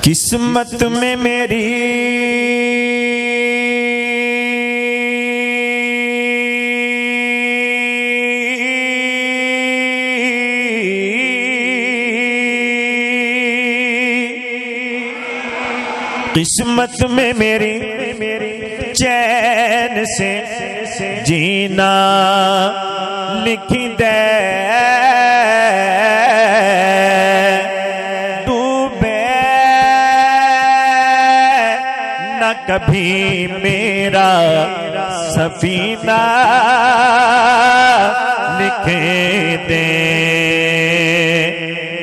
किस्मत में मेरी किस्मत में मेरी चैन से जीना लिखी दे, डूबे न कभी मेरा सफीना लिखे दे,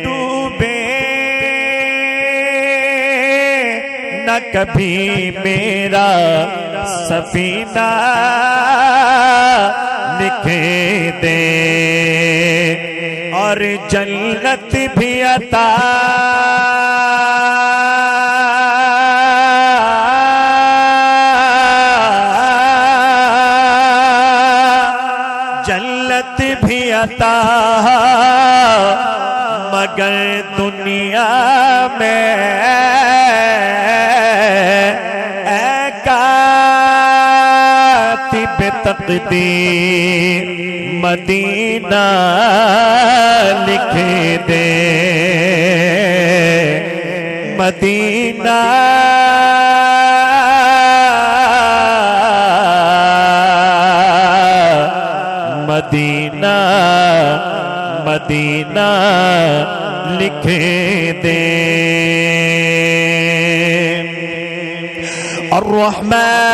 डूबे न कभी मेरा सफीना लिखे दे, और जन्नत भी अता जन्नत भी अता, मगर दुनिया में तकदीर मदीना लिखे दे, मदीना मदीना मदीना लिखे दे। अर्रहमान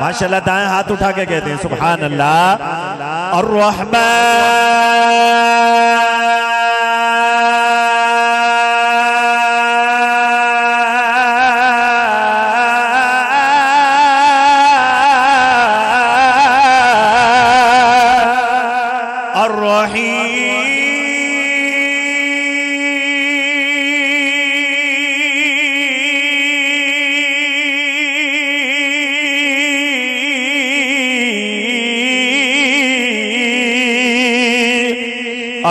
माशाअल्लाह, दाएं हाथ उठा के कहते हैं सुभान अल्लाह।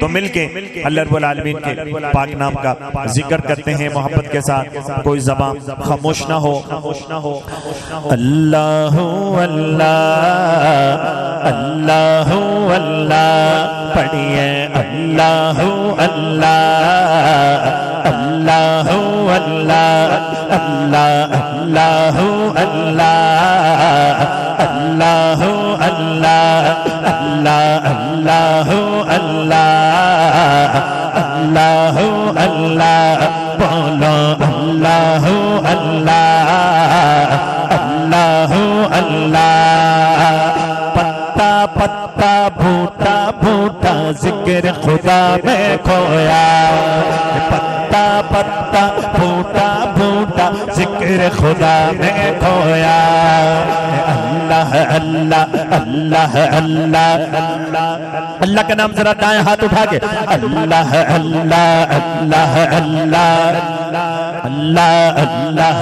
तो मिलके अल्लाह रब्बुल आलमीन के पाक नाम का जिक्र करते हैं मोहब्बत के साथ, कोई ज़बान खामोश ना हो। अल्लाह अल्लाह अल्लाह अल्लाह पढ़िए, अल्लाह अल्लाह अल्लाह अल्लाह अल्लाह अल्लाह अल्लाह अल्लाह अल्लाह अल्लाह अल्लाह अल्लाह अल्लाह अल्लाह बोलो अल्लाह अल्लाह अल्लाह अल्लाह। पत्ता पत्ता बूटा बूटा जिक्र खुदा में खोया, पत्ता पत्ता बूटा बूटा जिक्र खुदा में खोया। अल्लाह अल्लाह अल्लाह अल्लाह अल्लाह अल्लाह का नाम जरा दाएं हाथ उठा के अल्लाह अल्लाह अल्लाह अल्लाह अल्लाह अल्लाह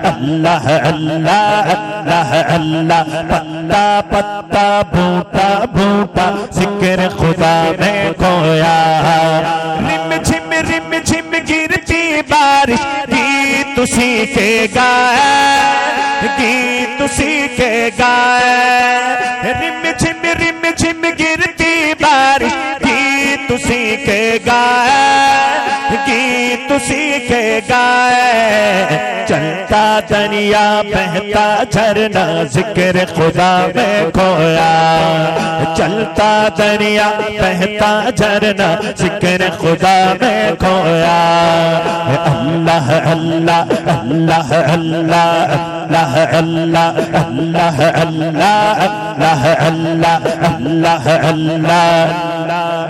अल्लाह अल्लाह अल्लाह अल्लाह अल्लाह। पत्ता पत्ता बूटा बूटा जिक्र खुदा में खोया। रिम झिम गिरती बारिश गीत उसी के गाए, गीत उसी के गाए। रिम झिम गिरती बारिश गीत उसी के गाए, गीत तू सीखेगा, चलता दरिया बहता झरना जिक्र खुदा में खोया, चलता दरिया बहता झरना जिक्र खुदा में खोया। अल्लाह अल्लाह अल्लाह अल्लाह अल्लाह अल्लाह अल्लाह अल्लाह अल्लाह अल्लाह अल्लाह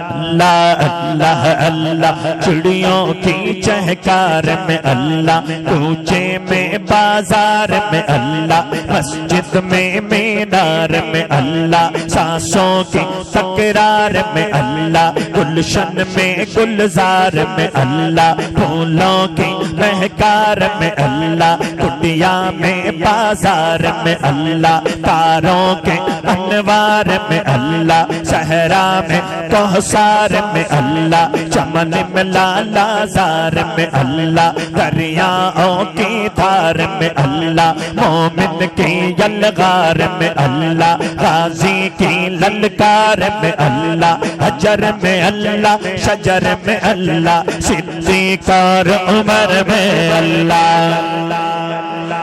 अल्लाह अल्लाह अल्लाह। चिड़ियों की चहकार में अल्लाह, कूचे में बाजार में अल्लाह, मस्जिद में मीनार में अल्लाह, सांसों की तकरार में अल्लाह, गुलशन में गुलजार में अल्लाह, फूलों की महकार में अल्लाह, कुटिया में बाजार में अल्लाह, तारों के अनवार में अल्लाह, सहरा में कौसार में अल्लाह, चमन में लालाजार में अल्लाह, दरियाओं की धार में अल्लाह, मोमिन की यलगार में अल्लाह, गाजी की ललकार में अल्लाह, हजर में अल्लाह, शजर में अल्लाह, सिद्दीक़ और उमर में अल्लाह।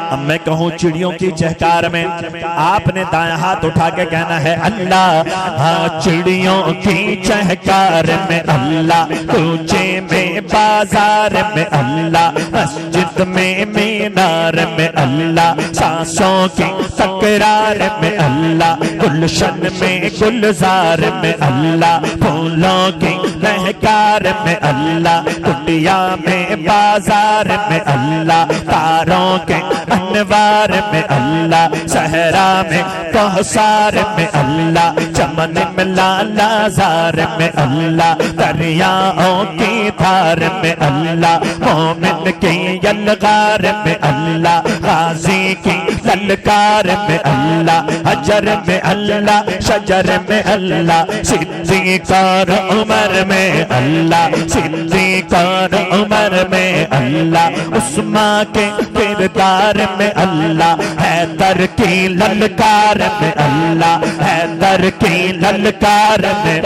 अब मैं कहूँ चिड़ियों की चहकार में, आपने दायां हाथ उठा के कहना है अल्लाह। हाँ, चिड़ियों की चहकार में अल्लाह, कूचे में बाजार में अल्लाह, मस्जिद में मीनार में अल्लाह, सांसों की तकरार में अल्लाह, गुलशन में गुलजार में अल्लाह, फूलों की महकार में अल्लाह, कुटिया में बाजार में अल्लाह, तारों के अनवार में अल्लाह, सहरा में कौसार में अल्लाह, चमन में लालाजार में अल्लाह, दरियाओं की धार में अल्लाह, मोमिन की यलगार में अल्लाह, गाजी की ललकार में अल्लाह, हजर में अल्लाह, शजर में अल्लाह, सिद्दीक़ और उमर में अल्लाह, सिद्दीक़ और उमर में अल्लाह, उस्मा के किरदार में अल्लाह, हैदर की ललकार में अल्लाह, हैदर की ललकार में।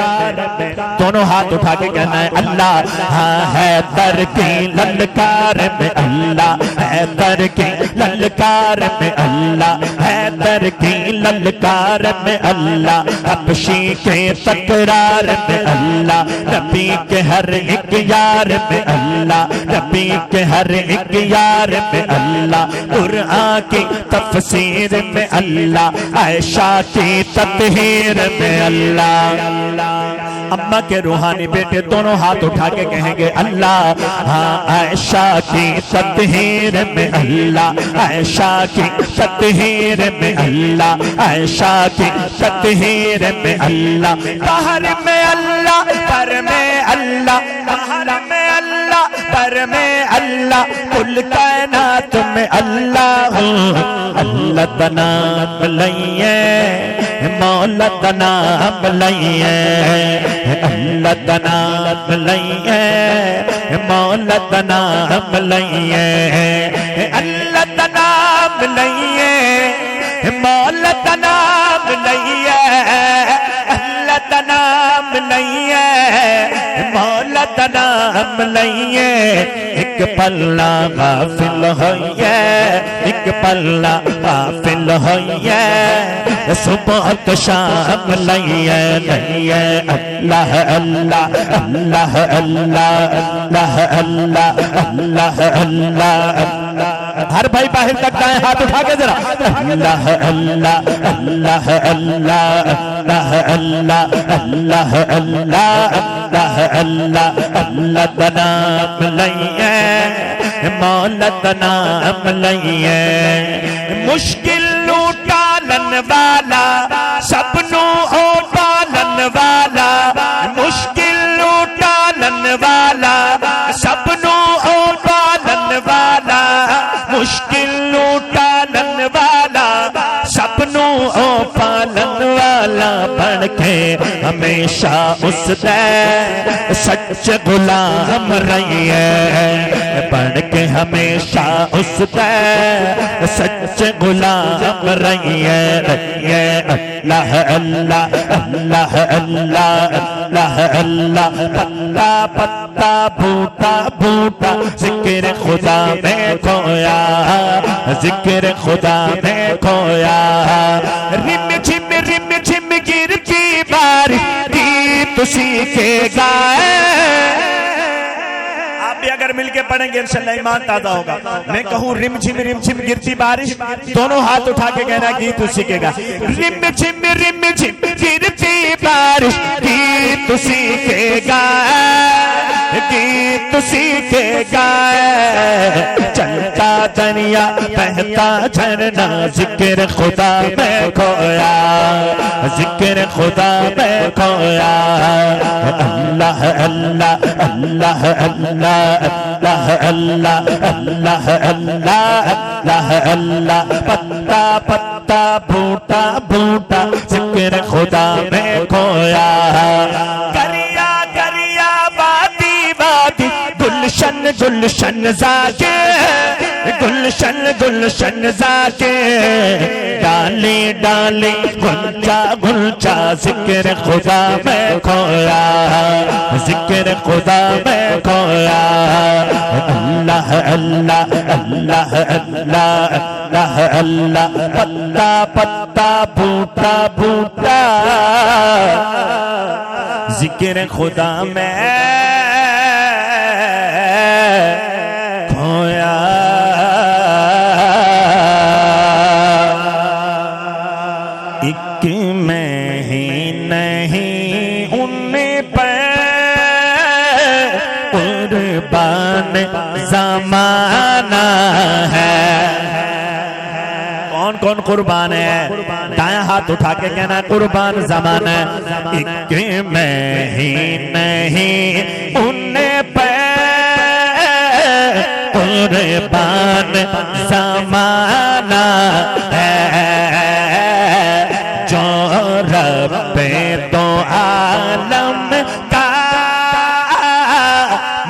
दोनों हाथ उठा के कहना है अल्लाह। हाँ, हैदर की ललकार में अल्लाह, हैदर की ललकार में अल्लाह, हैदर की ललकार में अल्लाह, हबशी के तकरार में अल्लाह, नबी के हर एक यार में अल्लाह, नबी के हर एक यार में अल्लाह, कुरान की तफसीर में अल्लाह, आयशा की ततहीर में अल्लाह। अम्मा के रूहानी बेटे दोनों हाथ उठा के कहेंगे अल्लाह। हाँ, आयशा की ततहीर में अल्लाह, आयशा की ततहीर में अल्लाह, आयशा की ततहीर में अल्लाह, बाहर में अल्लाह, पर में अल्लाह, बाहर में अल्लाह, पर में अल्लाह, कुल कायनात में अल्लाह। अल्लाह दा नाम लइए, मौला दा नाम लइए, अल्लाह दा नाम लइए, मौला दा नाम लइए, अल्लाह दा नाम लइए, मौला दा नाम लइए, अल्लाह दा नाम लइए, मौला दा नाम लइए। एक पल्ला गाफिल होइए, एक पल्ला गाफिल होइए, सुबह तो शाम लइए लइए। अल्लाह अल्लाह अल्लाह अल्लाह अल्लाह अल्लाह अल्लाह अल्लाह। हर भाई बाहर तक जाए, हाथ उठा के जरा अल्लाह अल्लाह अल्लाह अल्लाह अल्लाह अल्लाह अल्लाह अल्लाह अल्लाह अल्लाह। अल्लाह दा नाम लइए, मौला दा नाम लइए। मुश्किल टालन वाला, सबनू ओ टालन वाला, मुश्किल टालन वाला, सबनू ओ टालन वाला, मुश्किल टालन वाला, सबनू ओ पालन वाला, बन के हमेशा उस दे सच गुलाम रहिए, बन के हमेशा उस दे सच गुलाम रहिए। अल्लाह अल्लाह अल्लाह अल्लाह अल्लाह अल्लाह, पत्ता पत्ता बूटा बूटा जिक्र खुदा में खोया, जिक्र खुदा में खोया। रिम झिम गिरती बारिश गीत सीखेगा। आप भी अगर मिलके पढ़ेंगे इंशाल्लाह ईमान ताजा होगा। मैं कहूँ रिम झिम गिरती बारिश, दोनों हाथ उठा के कहना गीत सीखेगा। रिम झिम गिरती बारिश गीत सीखेगा, गीत सीखेगा। चलता दरिया बहता झरना जिक्र खुदा में खोया, जिक्र खुदा में खोया। अल्लाह अल्लाह अल्लाह अल्लाह अल्लाह अल्लाह अल्लाह अल्लाह अल्लाह अल्लाह, पत्ता पत्ता बूटा बूटा जिक्र खुदा में खोया। गरिया गरिया वादी वादी गुलशन गुलशन जाके, गुलशन गुलशन जाके, डाली डाली गुलचा गुलचा जिक्र खुदा में खोया, जिक्र खुदा में खोया। अल्लाह अल्लाह अल्लाह अल्लाह अल्लाह अल्लाह, पत्ता पत्ता बूटा बूटा जिक्र खुदा में खोया। एक मैं ही नहीं उनमें पर कुर्बान ज़माना है। कौन कौन कुर्बान है? दायां हाथ उठा के कहना कुर्बान ज़माना है। एक मैं ही नहीं उनमें पर कुर्बान ज़माना है, जो रब्बे तो आलम का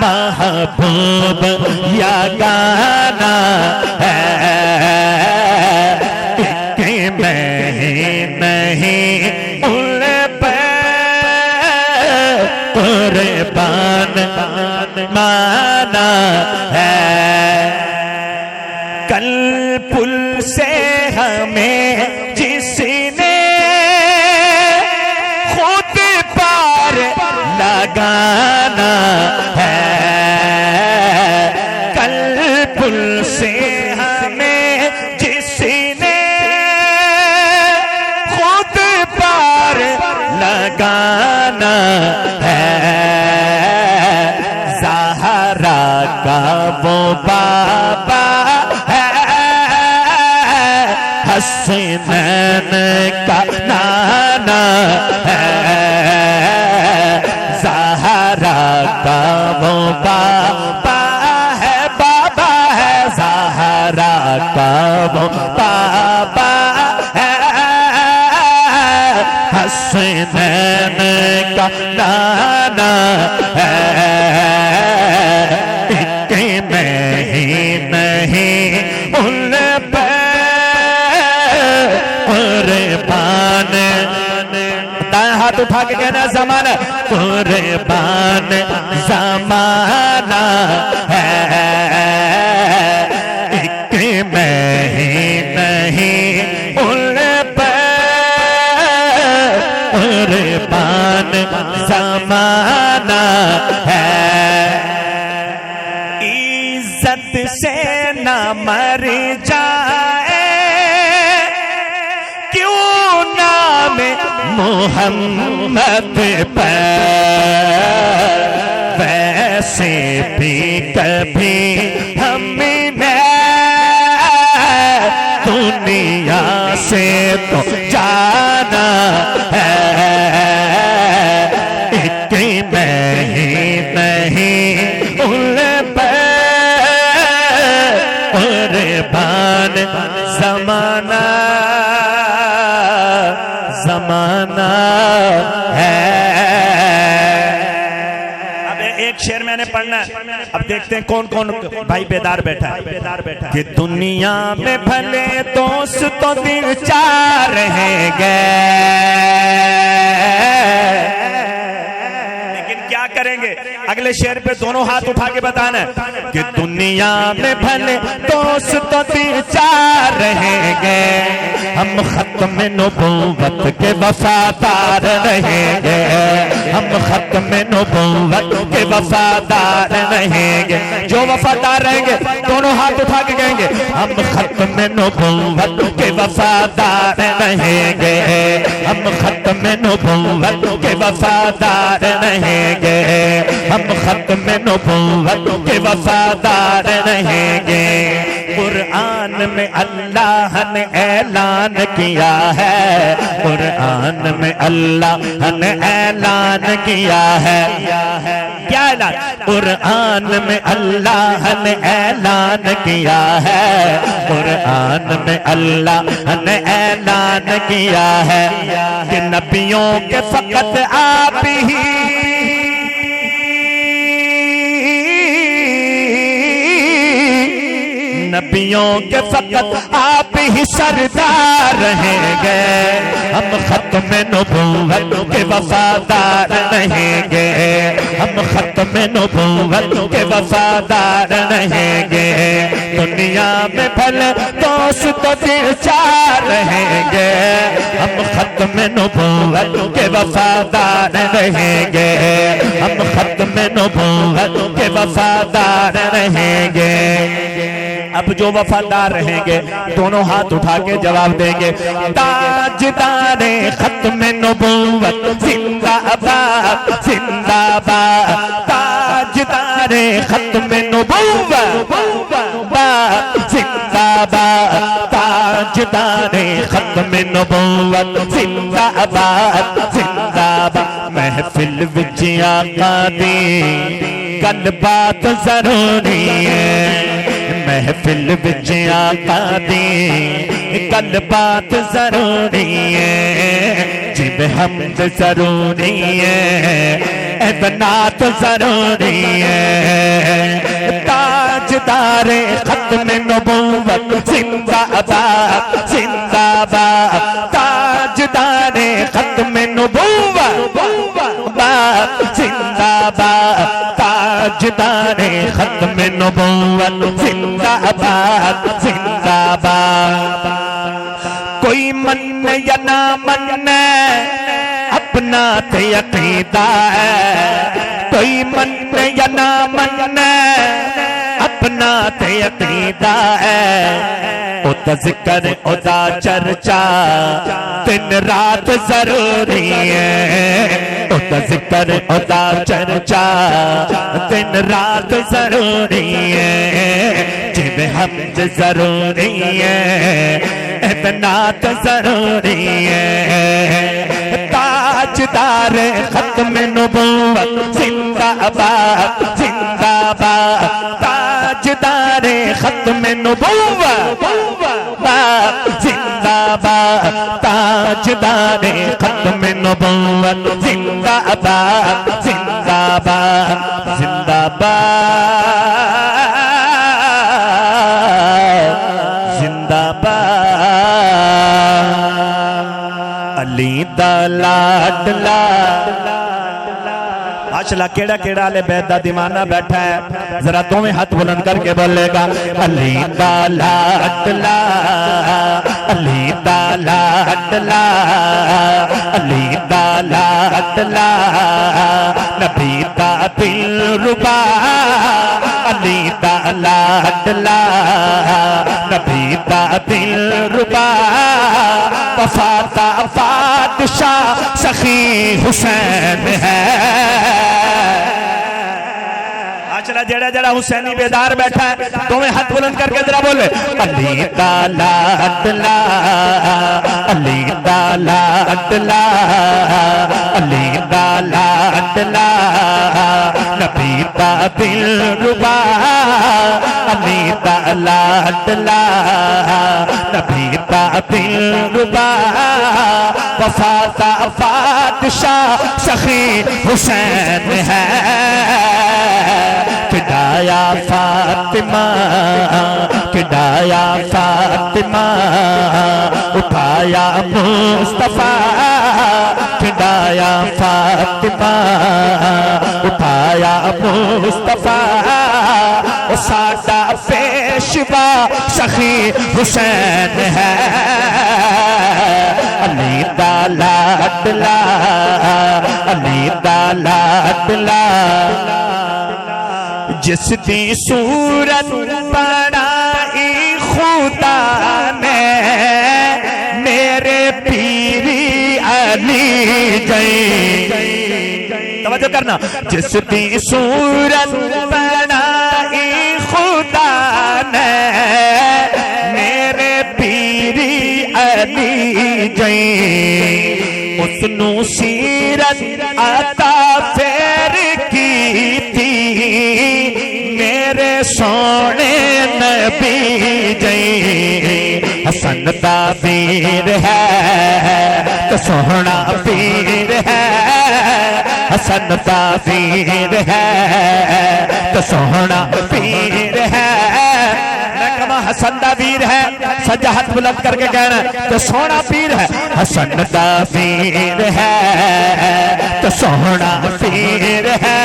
महबूब या गाना है। कि मैं ही नहीं उन पे कुर्बान माना है। कल पुल से हमें जिसने खुद पार लगाना है, कल पुल से हमें जिसने खुद पार लगाना है, ज़हरा का वो बाबा हसनैन का नाना है, ज़हरा का वो बाबा है, बाबा है, ज़हरा का वो बाबा है, हसनैन का नाना है। कि मैं ही नहीं उन कुर्बान, दाएं हाथ उठा के कहना ज़माना, कुर्बान ज़माना है। एक मैं ही नहीं उन पे कुर्बान ज़माना है। इज्जत से न मर जाए मोहम्मद पर, वैसे भी कभी हमने दुनिया से तो जाना है। एक मैं ही नहीं उन पर कुर्बान ज़माना, ज़माना पढ़ना है। अब देखते हैं कौन कौन भाई बेदार बैठा है। कि दुनिया में भले दोस्त तो दिन चार रहेंगे, लेकिन क्या करेंगे? अगले शेर पे दोनों हाथ उठा के बताना है कि दुनिया में भले दोस्त तो दिन चार रहेंगे, हम खत्म नबूवत के वफादार रहेंगे, हम खत्म नबूवत के वफादार रहेंगे। जो वफादार रहेंगे दोनों हाथ उठा के कहेंगे हम खत्म नबूवत के वफादार रहेंगे, हम खत्म नबूवत के वफादार रहेंगे, हम खत्म नबूवत के वफादार रहेंगे। कुरान में अल्लाह ने ऐलान किया है, कुरान में अल्लाह ने ऐलान किया है। क्या ऐलान? कुरान में अल्लाह ने ऐलान किया है, कुरान में अल्लाह ने ऐलान किया है कि नबियों के फकत आप ही नबियों के फकत आप ही सरदार रहेंगे, हम खत्म नबूवत के वफादार रहेंगे, हम खत्म नबूवत के वफादार रहेंगे। दुनिया में भले दोस्त तो दिन चार रहेंगे, हम खत्म नबूवत के वफादार रहेंगे, हम खत्म नबूवत के वफादार रहेंगे। अब जो वफादार रहेंगे दोनों हाथ उठा के जवाब देंगे ताजदारे खत्म नबूवत जिंदाबाद जिंदाबाद, ताजदारे खत्म नबूवत जिंदाबाद, ताजदारे खत्म नबूवत जिंदाबाद जिंदाबाद। महफिल विच आका दी गल बात जरूरी है, महफिल विच आका दी गल बात जरूरी है, जिब हमद जरूरी है एबनात जरूरी है। ताजदारे खत्म नबूवत जिंदाबाद जिंदाबाद, ताजदारे खत्म नबूवत जिंदाबाद, ताजदारे खत्म नबूवत जिंदाबाद जिंदाबाद। कोई मन या ना मन अपना ते अकीदा है, कोई मन या ना मन अपना ते अकीदा है, ओदा जिक्र ओदा चर्चा दिन रात जरूरी है, ओदा जिक्र ओदा चर्चा दिन रात जरूरी है, जिब हमद जरूरी है एबनात जरूरी है। ताजदार खत्म नबूवत जिंदाबाद जिंदाबाद, ताजदार खत्म नबूवत जिंदाबाद, ताजदार खत्म नबूवत जिंदाबाद जिंदाबाद जिंदाबाद जिंदाबाद। अली दा लाडला माशाअल्लाह केड़ा केड़ा ले बैदा दीवाना बैठा है, जरा दोवें हाथ बुलंद करके बोलेगा अली दा लाडला, अली दा लाडला, अली दा लाडला, नबी दा दिलरुबा, अली दा लाडला, नबी दा दिलरुबा, वफा दा बादशाह सखी हुसैन है। चला जड़ा जड़ा हुसैनी बेदार बैठा है तुम्हें हाथ बुलंद करके जरा बोले अली दा लाडला, अली दा लाडला, अली दा लाडला, नबी दा दिलरुबा, अली दा लाडला, नबी दा दिलरुबा, वफा दा बादशाह सखी हुसैन है। खिडाया फातिमा, खिडाया फातिमा, उठाया मुस्तफा, खिडाया फातिमा, उठाया मुस्तफा। ओ साडा पेशवा सखी हुसैन है, अली दा लाडला, अली दा लाडला। जिस दी सूरत बनाई खुदा ने, मेरे पीरी अली जय। तवज्जो करना, जिस दी सूरत बनाई खुदा ने, मेरे पीरी अली जय। उसनू सीरत अता फेर की थी, मेरे सोने नबी जय। हसन दा वीर है तो सोहना पीर है, हसन दा वीर है तो सोहना पीर है। हसन दा वीर है, सजा हाथ बुलंद करके कहना तो सोना पीर है। हसन दा वीर है तो सोना पीर है,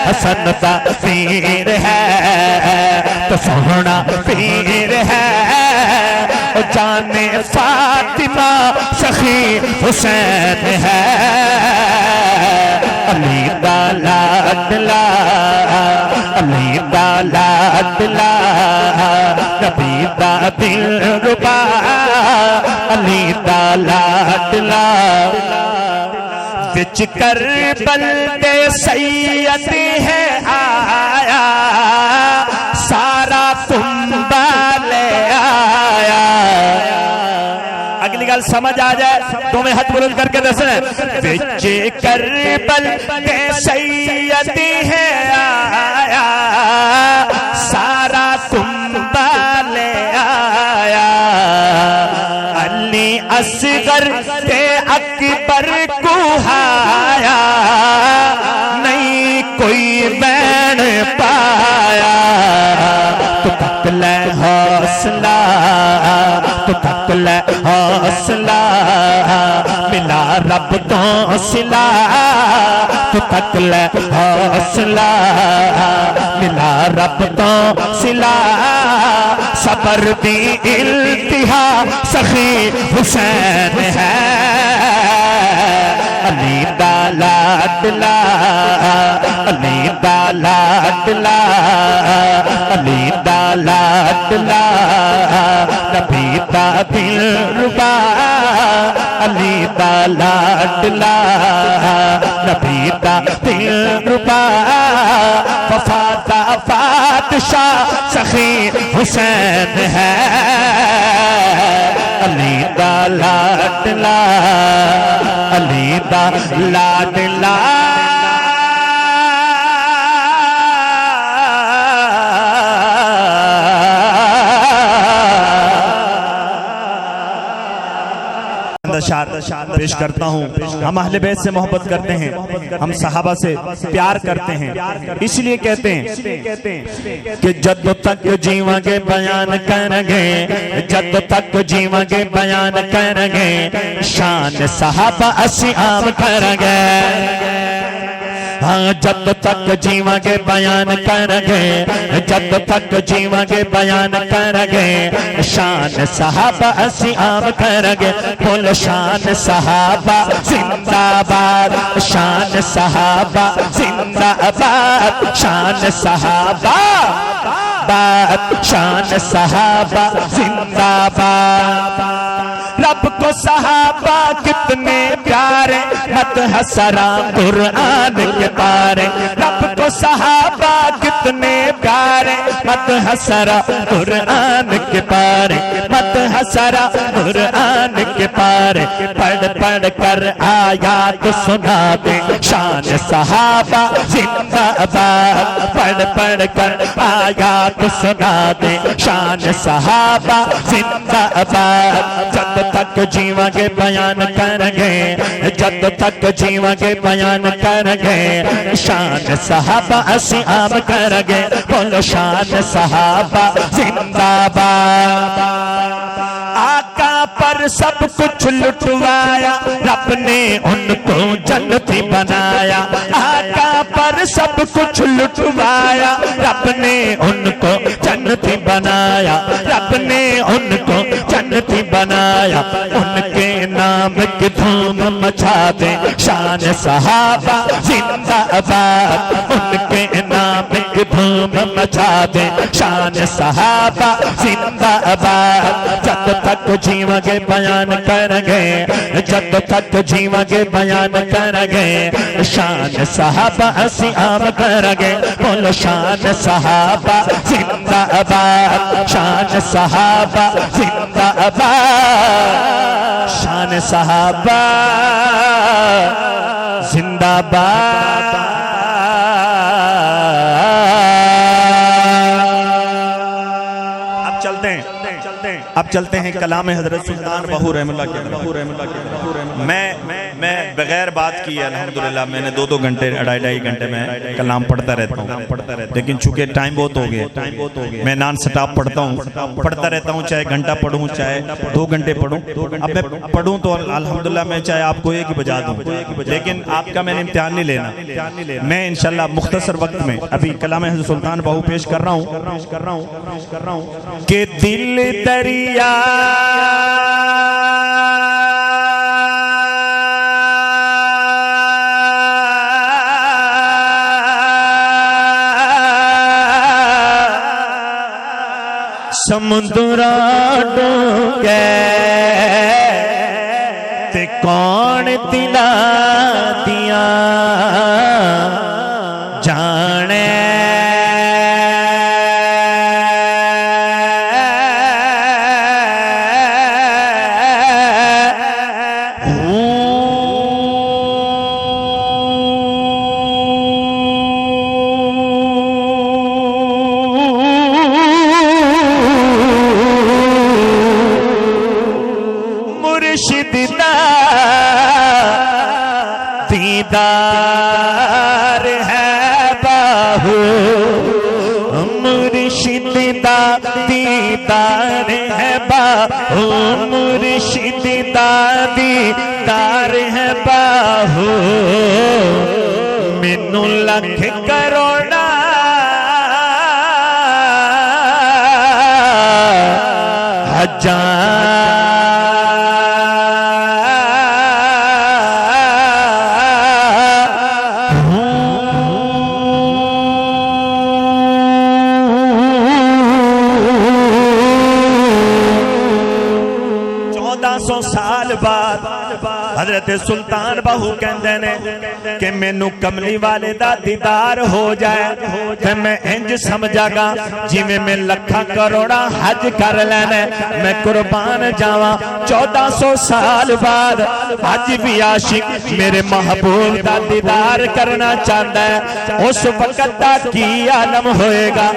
हसन दा वीर है तो सोना पीर है। जाने फातिमा सखी हुसैन है, अली दा लाडला, अली दा लाडला, नबी दा दिलरुबा, अली दा लाडला। विच करबल दे सैयद है आया, सारा कुंबा ले आया। अगली गल समझ आ जाए तो मैं हाथ बुलंद करके दसना। विच करबल दे सैयद है आया, सारा कुंबा ले आया। अली असगर ते अकबर कुहाया, नहीं कोई बैन पाया। तो तक ले हौसला, तो तक ले हौसला, मिला रब तो सिला। तो तक ले हौसला, मिला रब तो सिला। सबर दी इल्तिहा सखी हुसैन है, अली दा लाडला, अली दा लाडला, अली दा लाडला, नबी दा दिलरुबा, अली दा लाडला, नबी दा दिलरुबा। वफा दा बादशाह सखी हुसैन है, अली दा लाडला, अली दा लाडला। पेश करता हूँ। हम अहले बैत से मोहब्बत करते हैं, हम सहाबा से प्यार करते हैं, इसलिए कहते हैं कि जब तक जीवांगे बयान करेंगे, जब तक जीवांगे बयान करेंगे, शान सहाबा असी आम करेंगे। हाँ, जब तक जीवांगे बयान करेंगे, जब तक जीवांगे बयान करेंगे, शान सहाबा असी आम करेंगे। बोल शान सहाबा जिंदाबाद, शान सहाबा जिंदाबाद, शान सहाबा बात, शान सहाबा जिंदाबाद। रब को सहाबा कितने प्यारे, मत हसरा कुरान के पारे। रब को सहाबा कितने प्यारे, मत हसरा कुरान के पारे, मत सारा कुरान के पारे पढ़ पढ़ कर आयात सुना दे शान सहाबा जिंदाबाद पढ़ पढ़ कर आयात सुना दे शान सहाबा जिंदाबाद जब तक जीवांगे बयान करेंगे जब तक जीवांगे बयान करेंगे शान सहाबा असी आम करेंगे बोलो शान सहाबा जिंदाबाद आका पर सब कुछ लुटवाया रब ने उनको जन्नती बनाया आका पर सब कुछ लुटवाया रब ने उनको जन्नती बनाया रब ने उनको जन्नती बनाया उनके नाम की धूम मचा दे शान सहाबा जिंदाबाद उनके नाम की धूम मचा दे शान सहाबा जिंदाबाद जब तक जीवांगे बयान करेंगे जब तक जीवांगे बयान करेंगे शान सहाबा असी आम करेंगे बोलो शान सहाबा जिंदाबाद शान सहाबा जिंदाबाद शान सहाबा जिंदाबाद अब चलते हैं कलाम हजरत सुल्तान बाहू रहमतुल्लाह के। मैं बगैर बात किए अल्हम्दुलिल्लाह मैंने 2-2 घंटे 2.5 घंटे में कलाम पढ़ता रहता हूँ लेकिन चूंकि टाइम बहुत हो गया मैं नॉन स्टॉप पढ़ता रहता हूँ चाहे घंटा पढ़ूँ चाहे 2 घंटे पढ़ूँ। अब मैं पढ़ूँ तो अल्हम्दुलिल्लाह मैं चाहे आपको एक ही बजा दूँ लेकिन आपका मैंने इम्तिहान नहीं लेना। मैं इंशाल्लाह मुख्तसर वक्त में अभी कलाम हजरत सुल्तान बाहू पेश कर रहा हूँ कि दिल दरिया समुद्रा डूंगे ते कौन दिला दिया जाने दीदार है बाहू मुर्शिद दा दीदार है बाहू मुर्शिद दा दीदार है बाहू मैनू लख करोड़ा हजार 1400 साल बाद हजरत सुल्तान बाहू कहते ने कि मैनू कमली वाले दा दीदार हो जाए ते मैं इंज समझागा जिवें मैं लखा करोड़ा हज कर लेना मैं कुर्बान जावा। 1400 साल बाद अज भी आशिक मेरे महबूब दा दीदार करना चाहता है। उस वक्त दा की आलम होएगा।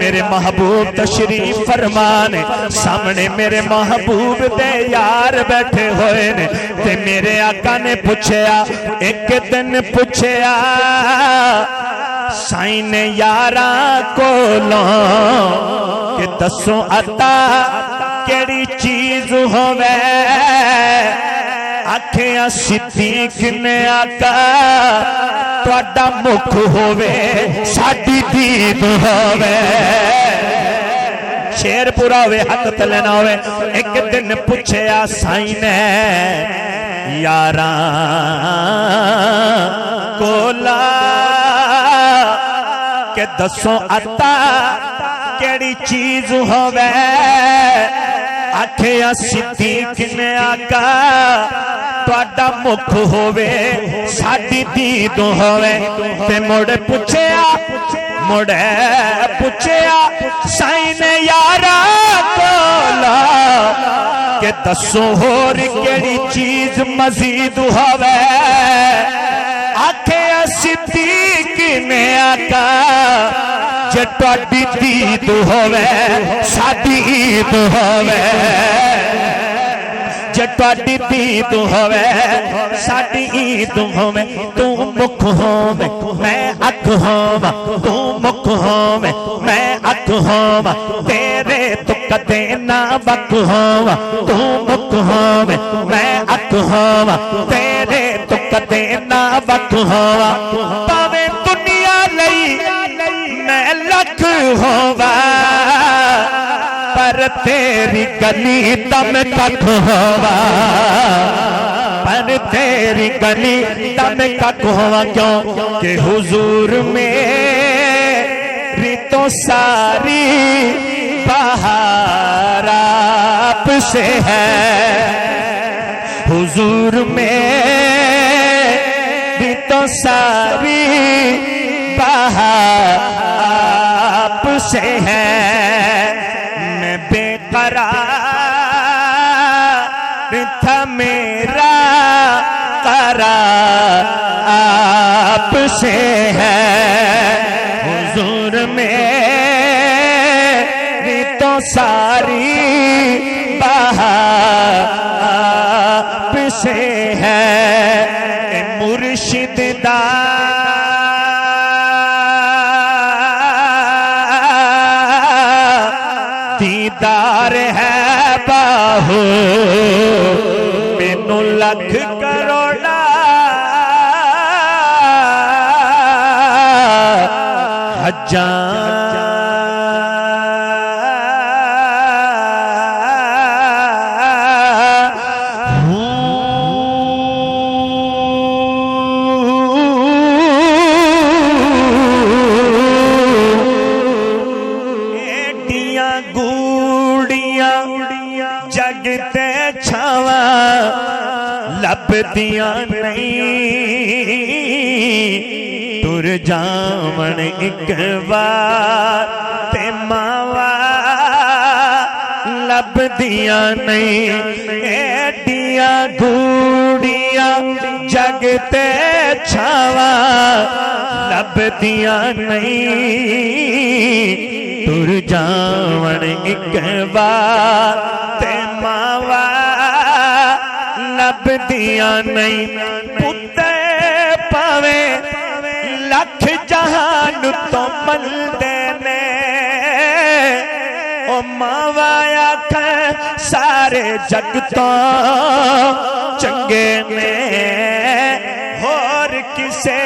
मेरे महबूब तशरीफ फरमाने सामने मेरे महबूब दे यार बैठे हुए ने ते मेरे आका ने पूछया एक दिन पूछया साईं ने यारा कोलों कि दसो अता केड़ी चीज होवे आखिया सिद्दीक ने आका तुहाडा मुख होवे साडी दीद होवे। शेर पूरा होवे हक तले ना होवे। एक दिन पूछया साईं ने यारा कोला के दसो अता केड़ी चीज होवे आखिया सिद्दीक ने आका तुहाडा मुख होवे साडी दीद होवे। ते मुड़ पूछया साईं ने यारा कोला दसो होर केड़ी चीज मजीद होवे आखे सिद्दीक ने आका जे तुहाडी दीद होवे साडी ईद होवे जे तुहाडी दीद होवे साडी ईद होवे तू मुख होवे मैं अख होवा तू मुख होवे मैं अख होवा तेरे तो कदे ना वक होवा तू मुख होवे मैं अख होवा तेरे तो कदे ना वक होवा पावे दुनिया लई मैं लख होवा पर तेरी गली दम तक होवा पर तेरी गली दम तक होवा क्यों कि हुजूर मेरी तो सारी बहार आप से है हुजूर मेरी तो सारी बहार आप से है मैं बेकरार था मेरा करार आप से है हुजूर मेरी तो सारी बहार आप से है मुर्शिद दा दीदार है बाहु मैनू लख करोड़ा हजार जगते छावा लभदिया नहीं तुर जावन एक बार ते मावा लभदिया नहीं एडिया गूड़िया जगते छावा लभदिया नहीं तुर जावन एक बार ते मावा लभदिया नहीं पुत्ते पावे लख जहान तो मलदे ने ओ मावा आख सारे जग तो चंगे ने होर किसे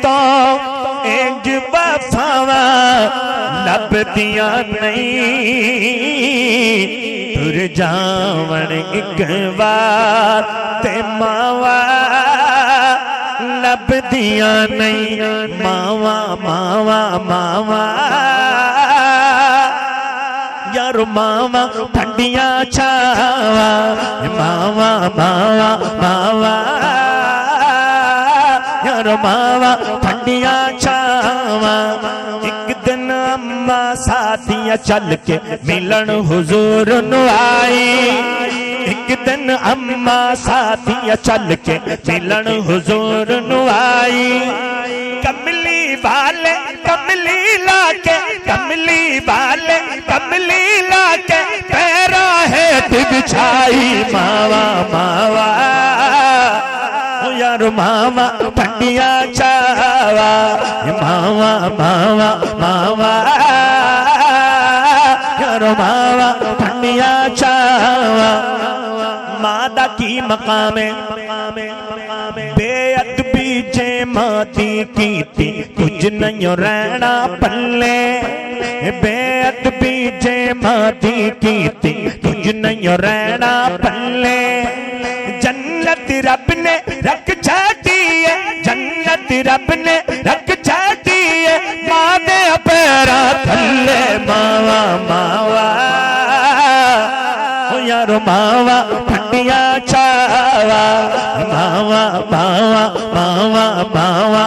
तो इंज वफावा लभदिया नहीं तुर जावन एक बार ते मावा लभदिया नहीं मावा मावा मावा यार मावा ठंडिया छावा मावा मावा मावा यार मावा ठंडिया छावा एक दिन अम्मा साथियां चल के मिलन हुजूर नु आई एक दिन अम्मा साथियां चल के मिलन हुजूर नु आई कमली वाले कमली लाके कमली वाले कमली लाके पैरा है बिछाई मावा मावा यार मावा ठंडिया छावा मावा मावा मावा यार मावा ठंडिया छावा मादा की मकामे बेअदबी जे माती कीती कुछ नहीं रहना पल्ले बेअदबी जे माती कीती कुछ नहीं रहना पल्ले जन्नत रब ने रख छाटी है जन्नत रब ने रख छाटी है मां दे पैरा थल्ले मावा मावा ओ यार मावा ठंडिया छावा मावा मावा मावा मावा